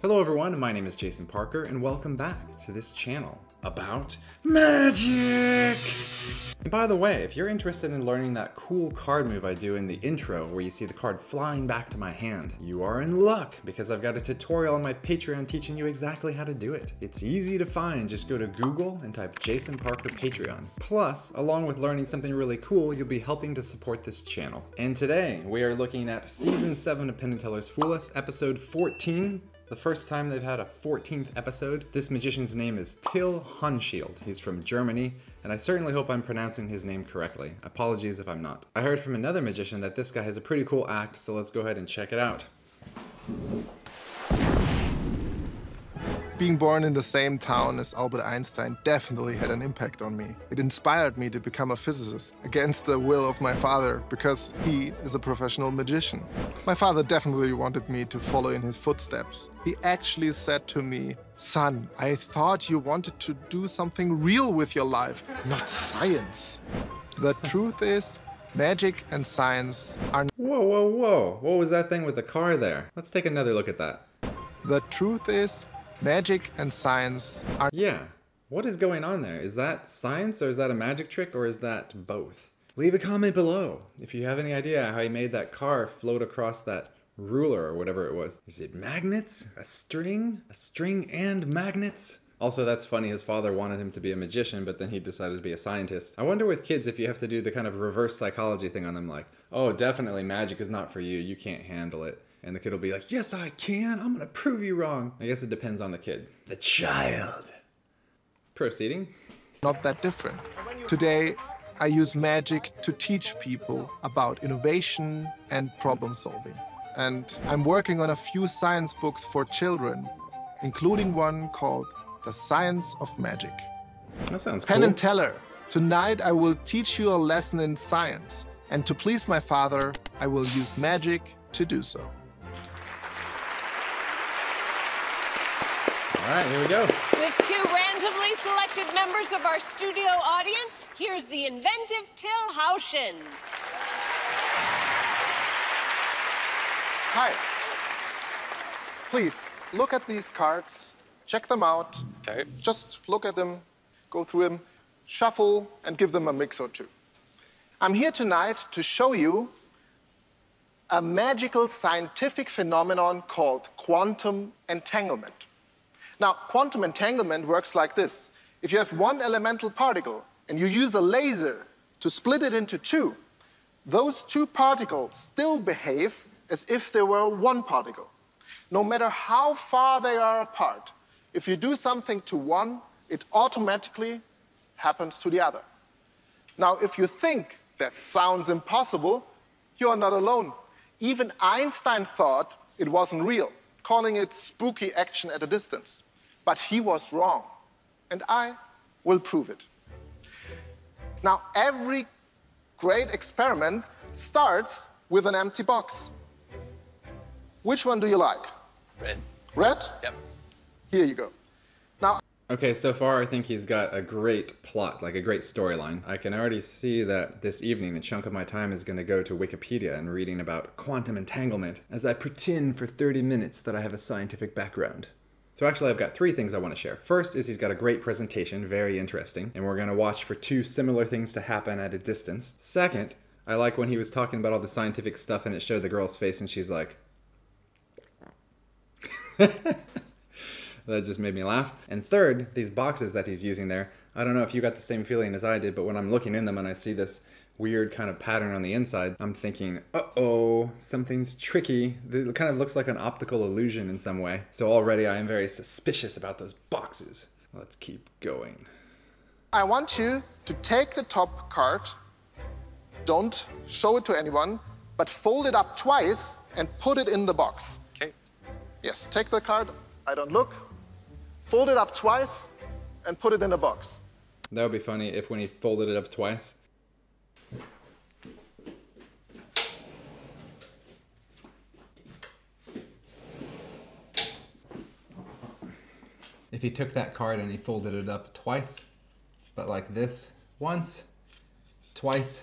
Hello everyone, my name is Jason Parker and welcome back to this channel about magic! And by the way, if you're interested in learning that cool card move I do in the intro where you see the card flying back to my hand, you are in luck because I've got a tutorial on my Patreon teaching you exactly how to do it. It's easy to find, just go to Google and type Jason Parker Patreon. Plus, along with learning something really cool, you'll be helping to support this channel. And today, we are looking at Season 7 of Penn and Teller's Fool Us, Episode 14. The first time they've had a 14th episode. This magician's name is Till Haunschild. He's from Germany, and I certainly hope I'm pronouncing his name correctly. Apologies if I'm not. I heard from another magician that this guy has a pretty cool act, so let's go ahead and check it out. Being born in the same town as Albert Einstein definitely had an impact on me. It inspired me to become a physicist against the will of my father because he is a professional magician. My father definitely wanted me to follow in his footsteps. He actually said to me, "Son, I thought you wanted to do something real with your life, not science." The truth is, magic and science are... Whoa, whoa, whoa. What was that thing with the car there? Let's take another look at that. The truth is, magic and science are... Yeah, what is going on there? Is that science, or is that a magic trick, or is that both? Leave a comment below if you have any idea how he made that car float across that ruler or whatever it was. Is it magnets? A string? A string and magnets? Also, that's funny, his father wanted him to be a magician, but then he decided to be a scientist. I wonder with kids if you have to do the kind of reverse psychology thing on them, like, oh, definitely magic is not for you, you can't handle it. And the kid will be like, yes, I can. I'm gonna prove you wrong. I guess it depends on the kid. The child. Proceeding. Not that different. Today, I use magic to teach people about innovation and problem solving. And I'm working on a few science books for children, including one called The Science of Magic. That sounds cool. Penn and Teller. Tonight, I will teach you a lesson in science. And to please my father, I will use magic to do so. All right, here we go. With two randomly selected members of our studio audience, here's the inventive Till Haunschild. Hi. Please, look at these cards. Check them out. Okay. Just look at them, go through them, shuffle, and give them a mix or two. I'm here tonight to show you a magical scientific phenomenon called quantum entanglement. Now, quantum entanglement works like this. If you have one elemental particle and you use a laser to split it into two, those two particles still behave as if they were one particle. No matter how far they are apart, if you do something to one, it automatically happens to the other. Now, if you think that sounds impossible, you are not alone. Even Einstein thought it wasn't real, calling it spooky action at a distance. But he was wrong, and I will prove it. Now, every great experiment starts with an empty box. Which one do you like? Red. Red? Yep. Here you go. Now, Okay, so far I think he's got a great plot, like a great storyline. I can already see that this evening a chunk of my time is going to go to Wikipedia and reading about quantum entanglement as I pretend for 30 minutes that I have a scientific background. So actually I've got three things I want to share. First is he's got a great presentation, very interesting, and we're going to watch for two similar things to happen at a distance. Second, I like when he was talking about all the scientific stuff and it showed the girl's face and she's like... That just made me laugh. And third, these boxes that he's using there, I don't know if you got the same feeling as I did, but when I'm looking in them and I see this weird kind of pattern on the inside, I'm thinking, uh-oh, something's tricky. It kind of looks like an optical illusion in some way. So already I am very suspicious about those boxes. Let's keep going. I want you to take the top card, don't show it to anyone, but fold it up twice and put it in the box. Okay. Yes, take the card, I don't look, fold it up twice and put it in the box. That would be funny if when he folded it up twice, if he took that card and he folded it up twice, but like this, once, twice,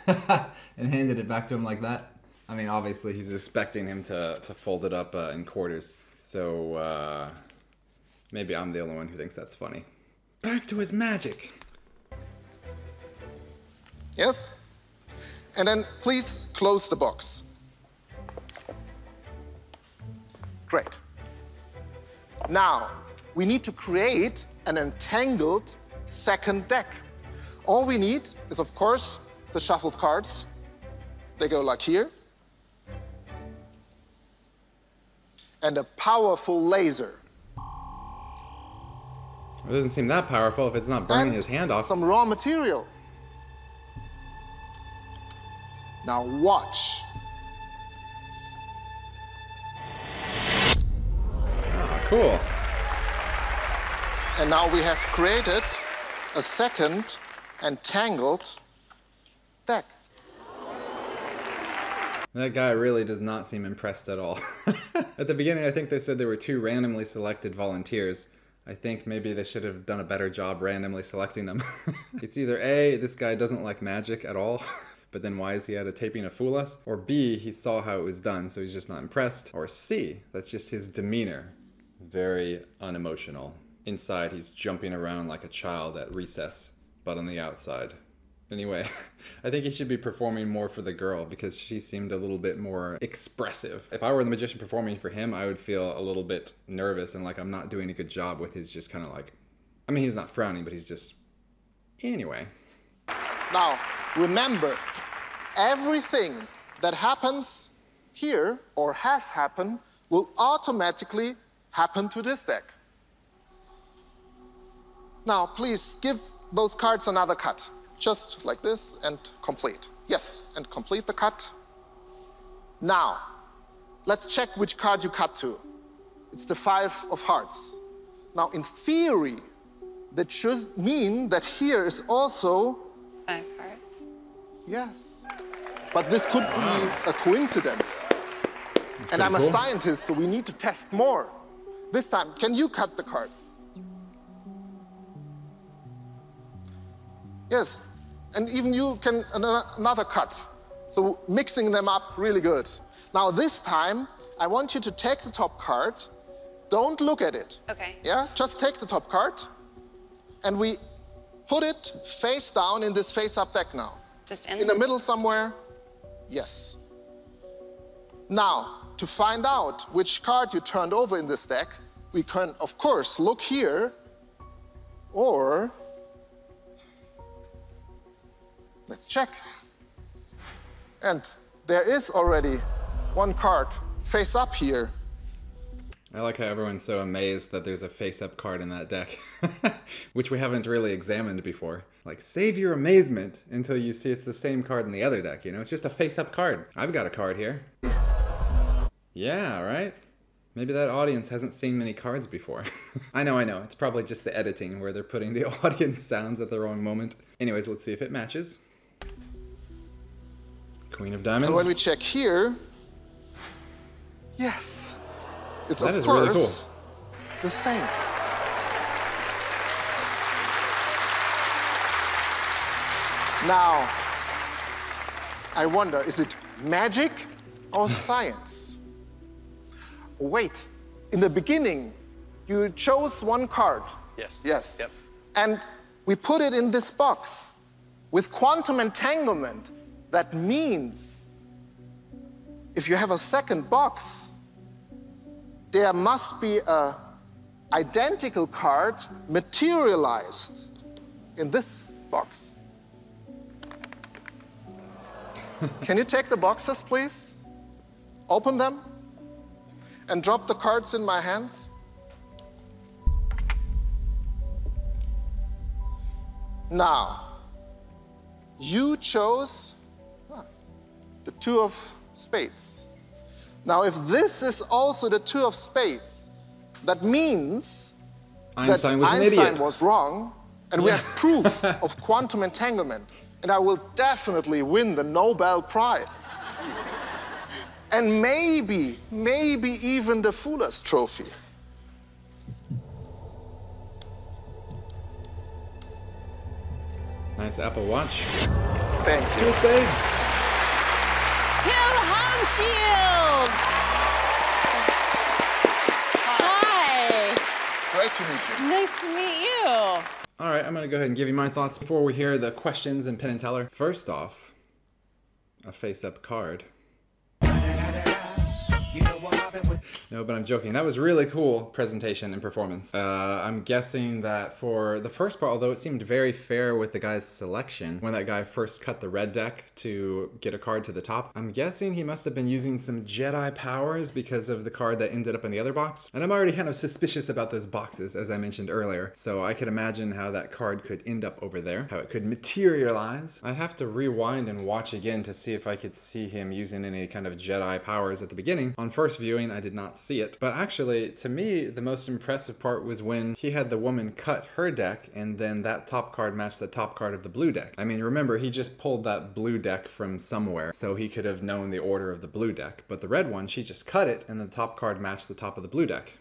and handed it back to him like that. I mean, obviously he's expecting him to fold it up in quarters. So, maybe I'm the only one who thinks that's funny. Back to his magic. Yes? And then please close the box. Great. Now, we need to create an entangled second deck. All we need is, of course, the shuffled cards. They go like here. And a powerful laser. It doesn't seem that powerful if it's not burning his hand off. Some raw material. Now watch. Ah, cool. And now we have created a second entangled deck. That guy really does not seem impressed at all. At the beginning, I think they said there were 2 randomly selected volunteers. I think maybe they should have done a better job randomly selecting them. It's either A, this guy doesn't like magic at all, but then why is he at a taping to fool us? Or B, he saw how it was done, so he's just not impressed. Or C, that's just his demeanor. Very unemotional. Inside, he's jumping around like a child at recess, but on the outside. Anyway, I think he should be performing more for the girl because she seemed a little bit more expressive. If I were the magician performing for him, I would feel a little bit nervous and like I'm not doing a good job with his just kind of like, I mean, he's not frowning, but he's just, anyway. Now, remember, everything that happens here or has happened will automatically happen to this deck. Now, please give those cards another cut. Just like this and complete. Yes, and complete the cut. Now, let's check which card you cut to. It's the 5 of hearts. Now, in theory, that should mean that here is also 5 hearts. Yes. But this could be a coincidence. And I'm a scientist, so we need to test more. This time, can you cut the cards? Yes, and even you can another cut. So mixing them up really good. Now this time, I want you to take the top card. Don't look at it. Okay. Yeah, just take the top card. And we put it face down in this face-up deck now. Just in the middle somewhere? Yes. Now, to find out which card you turned over in this deck, we can, of course, look here, or let's check. And there is already one card face up here. I like how everyone's so amazed that there's a face-up card in that deck, which we haven't really examined before. Like, save your amazement until you see it's the same card in the other deck, you know? It's just a face-up card. I've got a card here. Yeah, right? Maybe that audience hasn't seen many cards before. I know. It's probably just the editing where they're putting the audience sounds at the wrong moment. Anyways, let's see if it matches. Queen of Diamonds. And when we check here, yes, it's that of is course really cool. The same. Now, I wonder, is it magic or science? Wait, in the beginning, you chose one card. Yes. Yes. Yep. And we put it in this box with quantum entanglement. That means if you have a second box, there must be an identical card materialized in this box. Can you take the boxes, please? Open them and drop the cards in my hands. Now, you chose the 2 of spades. Now, if this is also the 2 of spades, that means Einstein that was an Einstein idiot. was wrong, and we have proof of quantum entanglement. And I will definitely win the Nobel Prize. And maybe even the Fool Us trophy. Nice Apple Watch. Thank you. 2 of spades. Till Haunschild! Great to meet you. Nice to meet you. All right, I'm gonna go ahead and give you my thoughts before we hear the questions in Penn and Teller. First off, a face-up card. No, but I'm joking. That was really cool presentation and performance. I'm guessing that for the first part, although it seemed very fair with the guy's selection, when that guy first cut the red deck to get a card to the top, I'm guessing he must have been using some Jedi powers because of the card that ended up in the other box. And I'm already kind of suspicious about those boxes, as I mentioned earlier. So I could imagine how that card could end up over there, how it could materialize. I'd have to rewind and watch again to see if I could see him using any kind of Jedi powers at the beginning. On first viewing, I did not see it. But actually, to me, the most impressive part was when he had the woman cut her deck and then that top card matched the top card of the blue deck. I mean, remember, he just pulled that blue deck from somewhere, so he could have known the order of the blue deck. But the red one, she just cut it and the top card matched the top of the blue deck.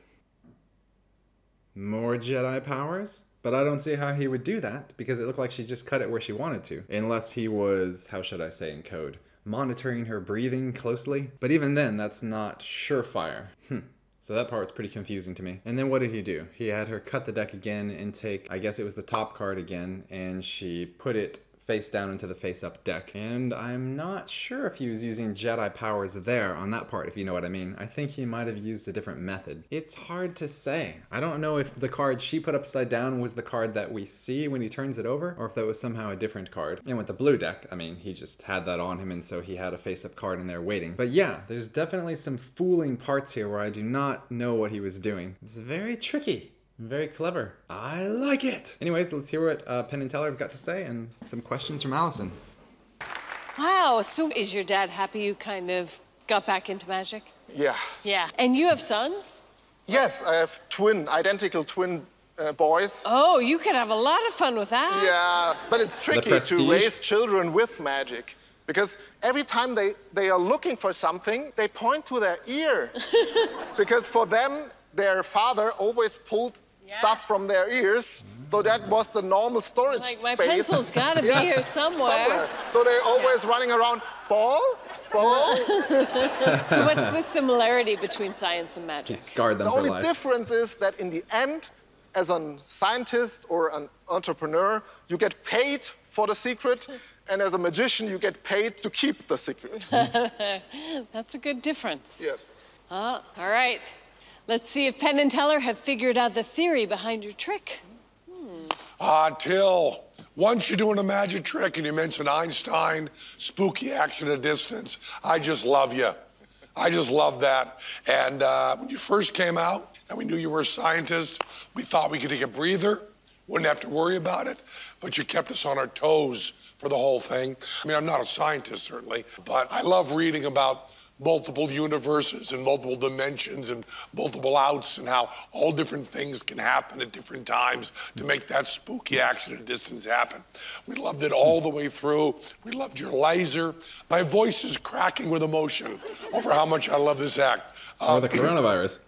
More Jedi powers? But I don't see how he would do that because it looked like she just cut it where she wanted to. Unless he was, how should I say in code, monitoring her breathing closely. But even then, that's not surefire. So that part's pretty confusing to me. And then what did he do? He had her cut the deck again and take, I guess it was the top card again, and she put it face down into the face-up deck. And I'm not sure if he was using Jedi powers there on that part, if you know what I mean. I think he might have used a different method. It's hard to say. I don't know if the card she put upside down was the card that we see when he turns it over, or if that was somehow a different card. And with the blue deck, I mean, he just had that on him, and so he had a face-up card in there waiting. But yeah, there's definitely some fooling parts here where I do not know what he was doing. It's very tricky. Very clever. I like it. Anyways, let's hear what Penn and Teller have got to say and some questions from Allison. Wow, so is your dad happy you kind of got back into magic? Yeah. Yeah. And you have sons? Yes, I have identical twin boys. Oh, you could have a lot of fun with that. Yeah, but it's tricky to raise children with magic. Because every time they are looking for something, they point to their ear. Because for them, their father always pulled stuff from their ears, so that was the normal storage like, space. my pencil's gotta be here somewhere. So they're always running around, ball. So what's the similarity between science and magic? He scarred them The for only life. difference is that in the end, as a scientist or an entrepreneur, you get paid for the secret, and as a magician, you get paid to keep the secret. That's a good difference. Yes. All right. Let's see if Penn and Teller have figured out the theory behind your trick. Till, once you're doing a magic trick and you mention Einstein, spooky action at a distance, I just love you. I just love that. And when you first came out and we knew you were a scientist, we thought we could take a breather, wouldn't have to worry about it, but you kept us on our toes for the whole thing. I mean, I'm not a scientist, certainly, but I love reading about multiple universes and multiple dimensions and multiple outs and how all different things can happen at different times to make that spooky action at a distance happen. We loved it all the way through. We loved your laser. My voice is cracking with emotion over how much I love this act. Or the coronavirus.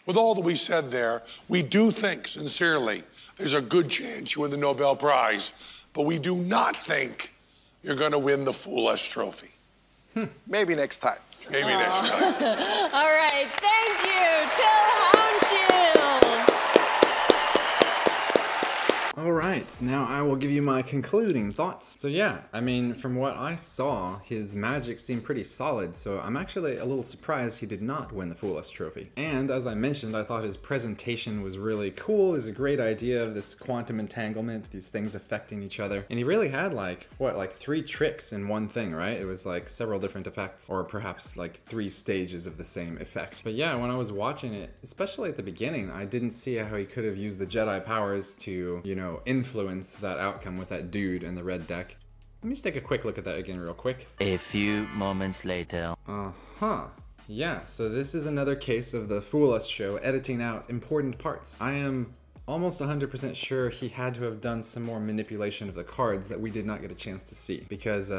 With all that we said there, we do think sincerely there's a good chance you win the Nobel Prize, but we do not think you're going to win the Fool Us trophy. Maybe next time. Maybe next time. All right, thank you, Till Haunschild. All right, now I will give you my concluding thoughts. So yeah, I mean, from what I saw, his magic seemed pretty solid, so I'm actually a little surprised he did not win the Fool Us trophy. And as I mentioned, I thought his presentation was really cool. It was a great idea of this quantum entanglement, these things affecting each other. And he really had like 3 tricks in one thing, right? It was like several different effects, or perhaps like 3 stages of the same effect. But yeah, when I was watching it, especially at the beginning, I didn't see how he could have used the Jedi powers to, you know, influence that outcome with that dude in the red deck. Let me just take a quick look at that again real quick. A few moments later. Yeah, so this is another case of the Fool Us show editing out important parts. I am almost 100% sure he had to have done some more manipulation of the cards that we did not get a chance to see. Because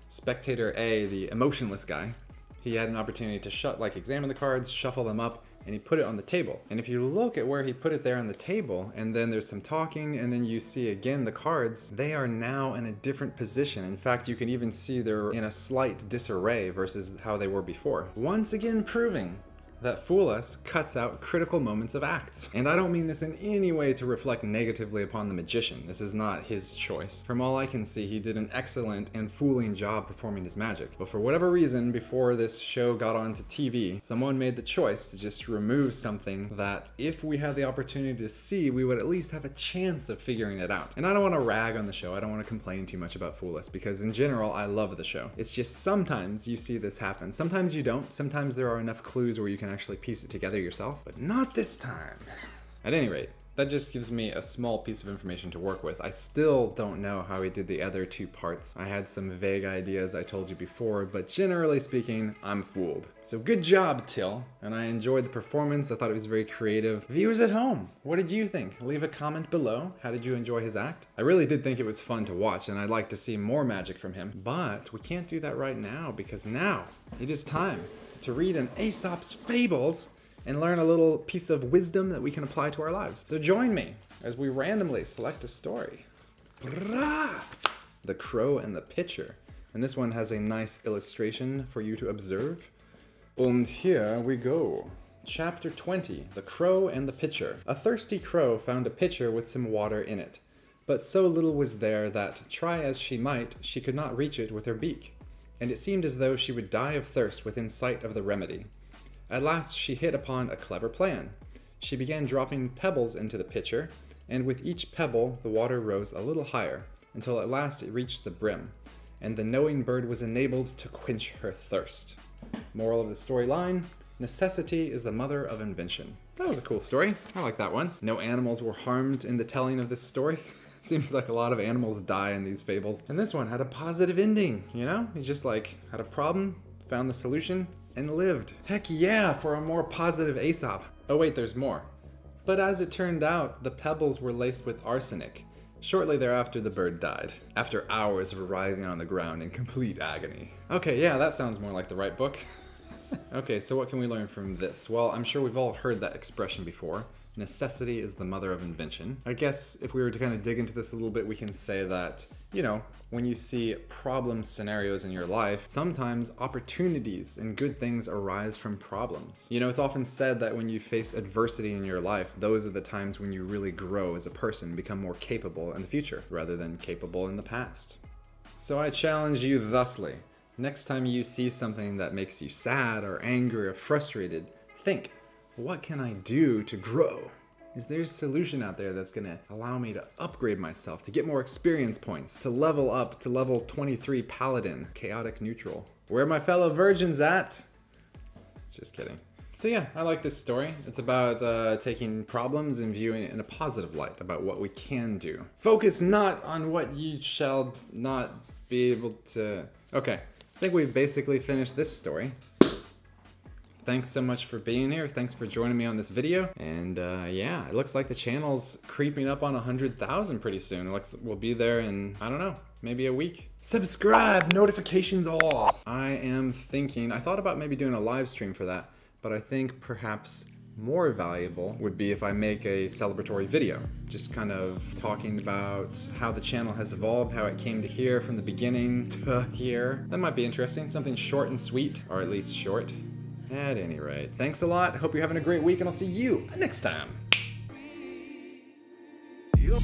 Spectator A, the emotionless guy, he had an opportunity to examine the cards, shuffle them up, and he put it on the table. And if you look at where he put it there on the table, and then there's some talking, and then you see again the cards, they are now in a different position. In fact, you can even see they're in a slight disarray versus how they were before. Once again proving that Fool Us cuts out critical moments of acts. And I don't mean this in any way to reflect negatively upon the magician. This is not his choice. From all I can see, he did an excellent and fooling job performing his magic. But for whatever reason, before this show got onto TV, someone made the choice to just remove something that if we had the opportunity to see, we would at least have a chance of figuring it out. And I don't want to rag on the show. I don't want to complain too much about Fool Us, because in general, I love the show. It's just sometimes you see this happen. Sometimes you don't. Sometimes there are enough clues where you can actually piece it together yourself, but not this time. At any rate, that just gives me a small piece of information to work with. I still don't know how he did the other two parts. I had some vague ideas I told you before, but generally speaking, I'm fooled. So good job, Till, and I enjoyed the performance. I thought it was very creative. Viewers at home, what did you think? Leave a comment below. How did you enjoy his act? I really did think it was fun to watch, and I'd like to see more magic from him, but we can't do that right now, because now it is time to read an Aesop's Fables and learn a little piece of wisdom that we can apply to our lives. So join me as we randomly select a story. The Crow and the Pitcher. And this one has a nice illustration for you to observe. And here we go. Chapter 20, The Crow and the Pitcher. A thirsty crow found a pitcher with some water in it, but so little was there that, try as she might, she could not reach it with her beak, and it seemed as though she would die of thirst within sight of the remedy. At last she hit upon a clever plan. She began dropping pebbles into the pitcher, and with each pebble the water rose a little higher, until at last it reached the brim, and the knowing bird was enabled to quench her thirst. Moral of the storyline: necessity is the mother of invention. That was a cool story. I like that one. No animals were harmed in the telling of this story. Seems like a lot of animals die in these fables. And this one had a positive ending, you know? He just like had a problem, found the solution, and lived. Heck yeah, for a more positive Aesop. Oh wait, there's more. But as it turned out, the pebbles were laced with arsenic. Shortly thereafter, the bird died, after hours of writhing on the ground in complete agony. Okay, yeah, that sounds more like the right book. Okay, so what can we learn from this? Well, I'm sure we've all heard that expression before. Necessity is the mother of invention. I guess if we were to kind of dig into this a little bit, we can say that, you know, when you see problem scenarios in your life, sometimes opportunities and good things arise from problems. You know, it's often said that when you face adversity in your life, those are the times when you really grow as a person, become more capable in the future, rather than capable in the past. So I challenge you thusly. Next time you see something that makes you sad or angry or frustrated, think, what can I do to grow? Is there a solution out there that's gonna allow me to upgrade myself, to get more experience points, to level up to level 23 Paladin, chaotic neutral? Where are my fellow virgins at? Just kidding. So yeah, I like this story. It's about taking problems and viewing it in a positive light, about what we can do. Focus not on what you shall not be able to... Okay, I think we've basically finished this story. Thanks so much for being here. Thanks for joining me on this video. And yeah, it looks like the channel's creeping up on 100,000 pretty soon. It looks we'll be there in, I don't know, maybe a week. Subscribe, notifications all. I thought about maybe doing a live stream for that, but I think perhaps more valuable would be if I make a celebratory video, just kind of talking about how the channel has evolved, how it came to here from the beginning to here. That might be interesting, something short and sweet, or at least short. At any rate, thanks a lot. Hope you're having a great week, and I'll see you next time. Yup.